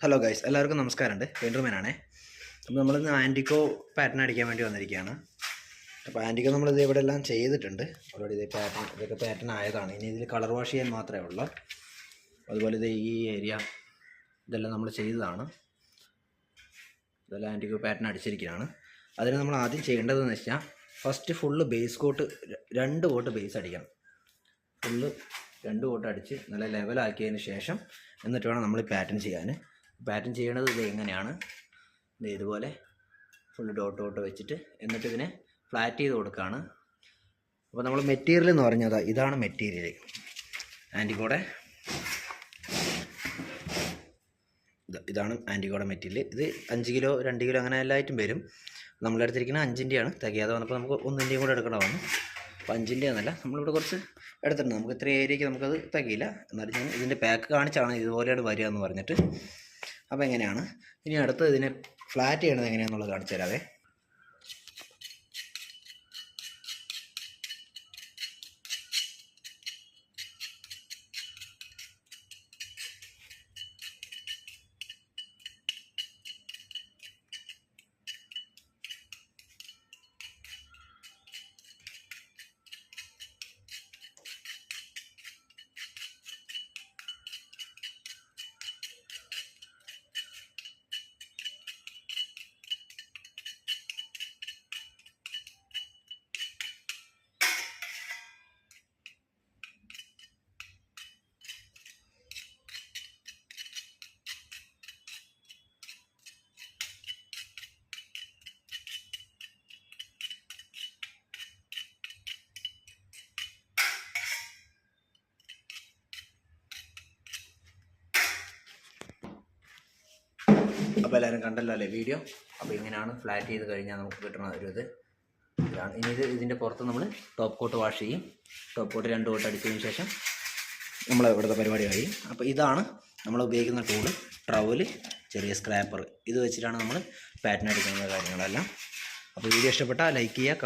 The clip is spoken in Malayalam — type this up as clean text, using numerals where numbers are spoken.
ഹലോ ഗൈസ്, എല്ലാവർക്കും നമസ്കാരമുണ്ട്. പെയിൻറ്റർമാനാണേ. അപ്പോൾ നമ്മളിന്ന് ആൻറ്റിക്കോ പാറ്റേൺ അടിക്കാൻ വേണ്ടി വന്നിരിക്കുകയാണ്. അപ്പോൾ ആൻറ്റിക്കോ നമ്മളിത് ഇവിടെ എല്ലാം ചെയ്തിട്ടുണ്ട് ഓൾറെഡി. ഇതൊക്കെ പാറ്റേൺ ആയതാണ്. ഇനി ഇതിൽ കളർ വാഷ് ചെയ്യാൻ മാത്രമേ ഉള്ളൂ. അതുപോലെ ഇത് ഈ ഏരിയ ഇതെല്ലാം നമ്മൾ ചെയ്തതാണ്. ഇതെല്ലാം ആൻറ്റിക്കോ പാറ്റേൺ അടിച്ചിരിക്കുകയാണ്. അതിന് നമ്മൾ ആദ്യം ചെയ്യേണ്ടതെന്ന് വെച്ചാൽ first full base coat 2 coat base അടിക്കണം. ഫുള്ള് 2 കോട്ട് അടിച്ച് നല്ല ലെവലാക്കിയതിന് ശേഷം എന്നിട്ട് വേണം നമ്മൾ പാറ്റേൺ ചെയ്യാൻ. പാറ്റേൺ ചെയ്യണത് ഇത് എങ്ങനെയാണ്, ഇത് ഇതുപോലെ ഫുള്ള് ഡോട്ട് വെച്ചിട്ട് എന്നിട്ട് ഇതിനെ ഫ്ലാറ്റ് ചെയ്ത് കൊടുക്കുകയാണ്. അപ്പോൾ നമ്മൾ മെറ്റീരിയൽ എന്ന് പറഞ്ഞാൽ ഇതാണ് മെറ്റീരിയൽ. ആൻറ്റിക്കോടെ ഇതാണ് ആൻറ്റിക്കോടെ മെറ്റീരിയൽ. ഇത് 5 കിലോ 2 കിലോ അങ്ങനെ എല്ലായിട്ടും വരും. നമ്മളെടുത്തിരിക്കുന്ന 5-ൻ്റെയാണ്. തികയാതെ വന്നപ്പോൾ നമുക്ക് 1-ൻ്റെയും കൂടെ എടുക്കേണ്ട വന്നു. അപ്പോൾ 5-ൻ്റെ എന്നല്ല, നമ്മളിവിടെ കുറച്ച് എടുത്തിട്ടുണ്ട്. നമുക്ക് ഇത്ര ഏരിയയ്ക്ക് നമുക്കത് തികയില്ല. എന്നാലും ഞാൻ ഇതിൻ്റെ പാക്ക് കാണിച്ചാണ് ഇതുപോലെയാണ് വരിക എന്ന് പറഞ്ഞിട്ട്. അപ്പോൾ എങ്ങനെയാണ് ഇനി അടുത്ത് ഇതിനെ ഫ്ലാറ്റ് ചെയ്യണത് എങ്ങനെയാണെന്നുള്ളത് കാണിച്ചു തരാവേ. അപ്പോൾ എല്ലാവരും കണ്ടല്ലോ അല്ലേ വീഡിയോ. അപ്പോൾ ഇങ്ങനെയാണ് ഫ്ലാറ്റ് ചെയ്ത് കഴിഞ്ഞാൽ നമുക്ക് കിട്ടുന്ന ഒരു ഇതാണ്. ഇനി ഇതിൻ്റെ പുറത്ത് നമ്മൾ ടോപ്പ് കോട്ട് വാഷ് ചെയ്യും. ടോപ്പ് കോട്ട് 2 കോട്ട് അടിച്ചതിന് ശേഷം നമ്മൾ ഇവിടുത്തെ പരിപാടി കഴിയും. അപ്പോൾ ഇതാണ് നമ്മൾ ഉപയോഗിക്കുന്ന ടൂള്, ട്രവൽ, ചെറിയ സ്ക്രാപ്പർ. ഇത് വെച്ചിട്ടാണ് നമ്മൾ പാറ്റേൺ അടിക്കുന്ന കാര്യങ്ങളെല്ലാം. അപ്പോൾ വീഡിയോ ഇഷ്ടപ്പെട്ടാൽ ലൈക്ക് ചെയ്യുക.